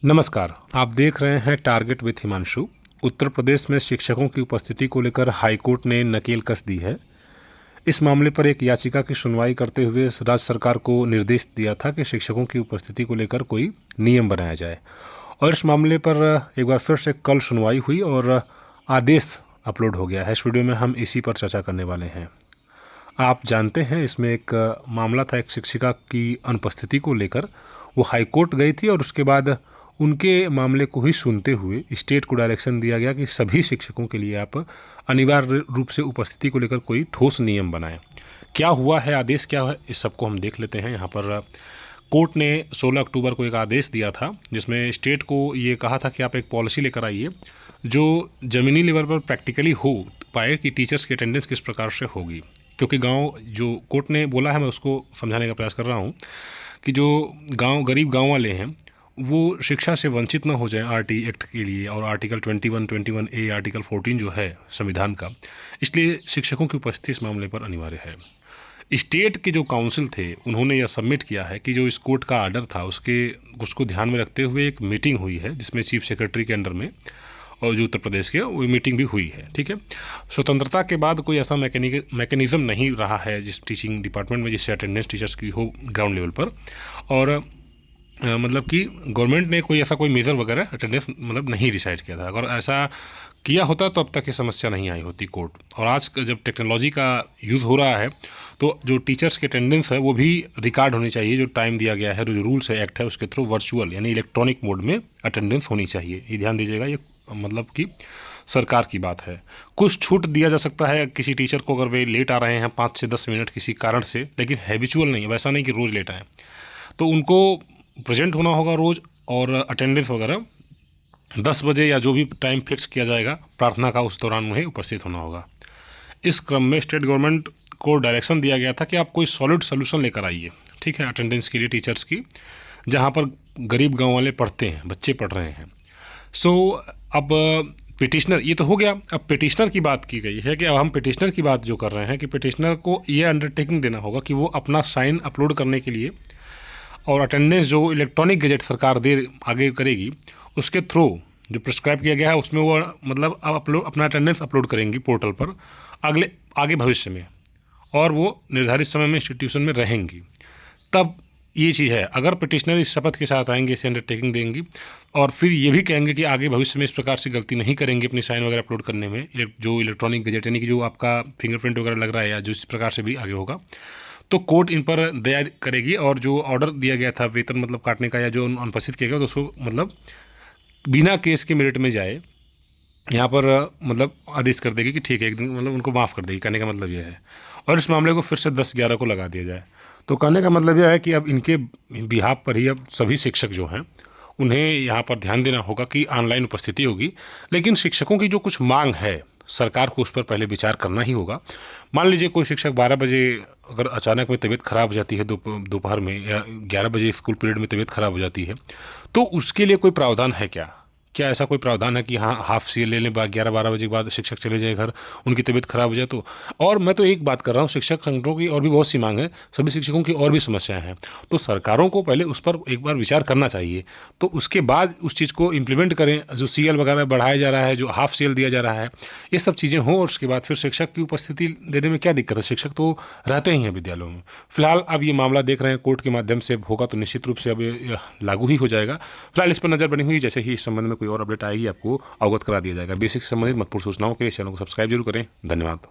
नमस्कार, आप देख रहे हैं टारगेट विथ हिमांशु। उत्तर प्रदेश में शिक्षकों की उपस्थिति को लेकर हाईकोर्ट ने नकेल कस दी है। इस मामले पर एक याचिका की सुनवाई करते हुए राज्य सरकार को निर्देश दिया था कि शिक्षकों की उपस्थिति को लेकर कोई नियम बनाया जाए, और इस मामले पर एक बार फिर से कल सुनवाई हुई और आदेश अपलोड हो गया है। इस वीडियो में हम इसी पर चर्चा करने वाले हैं। आप जानते हैं, इसमें एक मामला था एक शिक्षिका की अनुपस्थिति को लेकर। वो हाईकोर्ट गई थी और उसके बाद उनके मामले को ही सुनते हुए स्टेट को डायरेक्शन दिया गया कि सभी शिक्षकों के लिए आप अनिवार्य रूप से उपस्थिति को लेकर कोई ठोस नियम बनाएं। क्या हुआ है, आदेश क्या है, इस सबको हम देख लेते हैं। यहाँ पर कोर्ट ने 16 अक्टूबर को एक आदेश दिया था जिसमें स्टेट को ये कहा था कि आप एक पॉलिसी लेकर आइए जो ज़मीनी लेवल पर प्रैक्टिकली हो पाए कि टीचर्स की अटेंडेंस किस प्रकार से होगी। क्योंकि गांव, जो कोर्ट ने बोला है, मैं उसको समझाने का प्रयास कर रहा हूँ कि जो गांव, गरीब गांव वाले हैं, वो शिक्षा से वंचित ना हो जाए आरटी एक्ट के लिए, और आर्टिकल 21A, आर्टिकल 14 जो है संविधान का, इसलिए शिक्षकों की उपस्थिति इस मामले पर अनिवार्य है। स्टेट के जो काउंसिल थे उन्होंने यह सबमिट किया है कि जो इस कोर्ट का आर्डर था उसको ध्यान में रखते हुए एक मीटिंग हुई है जिसमें चीफ सेक्रेटरी के अंडर में और जो उत्तर प्रदेश के, वो मीटिंग भी हुई है। ठीक है, स्वतंत्रता के बाद कोई ऐसा मैकेनिज्म नहीं रहा है जिस टीचिंग डिपार्टमेंट में जिससे अटेंडेंस टीचर्स की हो ग्राउंड लेवल पर, और मतलब कि गवर्नमेंट ने कोई ऐसा कोई मेजर वगैरह अटेंडेंस मतलब नहीं डिसाइड किया था। अगर ऐसा किया होता तो अब तक ये समस्या नहीं आई होती कोर्ट। और आज जब टेक्नोलॉजी का यूज़ हो रहा है तो जो टीचर्स की अटेंडेंस है वो भी रिकॉर्ड होनी चाहिए। जो टाइम दिया गया है, जो रूल्स है, एक्ट है, उसके थ्रू वर्चुअल यानी इलेक्ट्रॉनिक मोड में अटेंडेंस होनी चाहिए। ये ध्यान दीजिएगा, ये मतलब कि सरकार की बात है। कुछ छूट दिया जा सकता है किसी टीचर को अगर वे लेट आ रहे हैं 5 से 10 मिनट किसी कारण से, लेकिन हैबिचुअल नहीं है। वैसा नहीं कि रोज़ लेट आए, तो उनको प्रेजेंट होना होगा रोज़, और अटेंडेंस वगैरह 10 बजे या जो भी टाइम फिक्स किया जाएगा प्रार्थना का, उस दौरान उन्हें उपस्थित होना होगा। इस क्रम में स्टेट गवर्नमेंट को डायरेक्शन दिया गया था कि आप कोई सॉलिड सोल्यूशन लेकर आइए, ठीक है, अटेंडेंस के लिए टीचर्स की, जहाँ पर गरीब गांव वाले पढ़ते हैं, बच्चे पढ़ रहे हैं। सो अब पिटिशनर, ये तो हो गया। अब पिटिशनर की बात की गई है कि अब हम पिटिशनर की बात जो कर रहे हैं कि पिटिशनर को ये अंडरटेकिंग देना होगा कि वो अपना साइन अपलोड करने के लिए और अटेंडेंस जो इलेक्ट्रॉनिक गजेट सरकार आगे करेगी उसके थ्रू जो प्रिस्क्राइब किया गया है उसमें वो मतलब अब अपना अटेंडेंस अपलोड करेंगी पोर्टल पर आगे भविष्य में, और वो निर्धारित समय में इंस्टीट्यूशन में रहेंगी। तब ये चीज़ है, अगर पिटिशनर इस शपथ के साथ आएंगे, इसे अंडरटेकिंग देंगी और फिर ये भी कहेंगे कि आगे भविष्य में इस प्रकार से गलती नहीं करेंगे अपनी साइन वगैरह अपलोड करने में, जो इलेक्ट्रॉनिक गजेट यानी कि जो आपका फिंगरप्रिंट वगैरह लग रहा है या जो इस प्रकार से भी आगे होगा, तो कोर्ट इन पर दया करेगी। और जो ऑर्डर दिया गया था वेतन मतलब काटने का या जो अनुपस्थित किया गया, तो उसको मतलब बिना केस के मेरिट में जाए, यहाँ पर मतलब आदेश कर देगी कि ठीक है, एक दिन मतलब उनको माफ़ कर देगी। कहने का मतलब यह है, और इस मामले को फिर से 10/11 को लगा दिया जाए। तो कहने का मतलब यह है कि अब इनके बिहाफ पर ही अब सभी शिक्षक जो हैं उन्हें यहाँ पर ध्यान देना होगा कि ऑनलाइन उपस्थिति होगी। लेकिन शिक्षकों की जो कुछ मांग है, सरकार को उस पर पहले विचार करना ही होगा। मान लीजिए कोई शिक्षक 12 बजे अगर अचानक में तबीयत ख़राब हो जाती है, दोपहर में, या 11 बजे स्कूल पीरियड में तबीयत ख़राब हो जाती है, तो उसके लिए कोई प्रावधान है क्या? क्या ऐसा कोई प्रावधान है कि हाँ, हाफ सी ले लें, 11-12 बजे के बाद शिक्षक चले जाए घर, उनकी तबीयत खराब हो जाए तो? और मैं तो एक बात कर रहा हूँ, शिक्षक संगठनों की और भी बहुत सी मांग है, सभी शिक्षकों की और भी समस्याएं हैं, तो सरकारों को पहले उस पर एक बार विचार करना चाहिए, तो उसके बाद उस चीज़ को इम्प्लीमेंट करें। जो CL वगैरह बढ़ाया जा रहा है, जो हाफ CL दिया जा रहा है, ये सब चीज़ें हों, और उसके बाद फिर शिक्षक की उपस्थिति देने में क्या दिक्कत है? शिक्षक तो रहते ही हैं विद्यालयों में। फिलहाल अब ये मामला देख रहे हैं, कोर्ट के माध्यम से होगा तो निश्चित रूप से अब ये लागू ही हो जाएगा। फिलहाल इस पर नज़र बनी हुई, जैसे ही इस संबंध में कोई और अपडेट आएगी आपको अवगत करा दिया जाएगा। बेसिक से संबंधित महत्वपूर्ण सूचनाओं के लिए चैनल को सब्सक्राइब जरूर करें। धन्यवाद।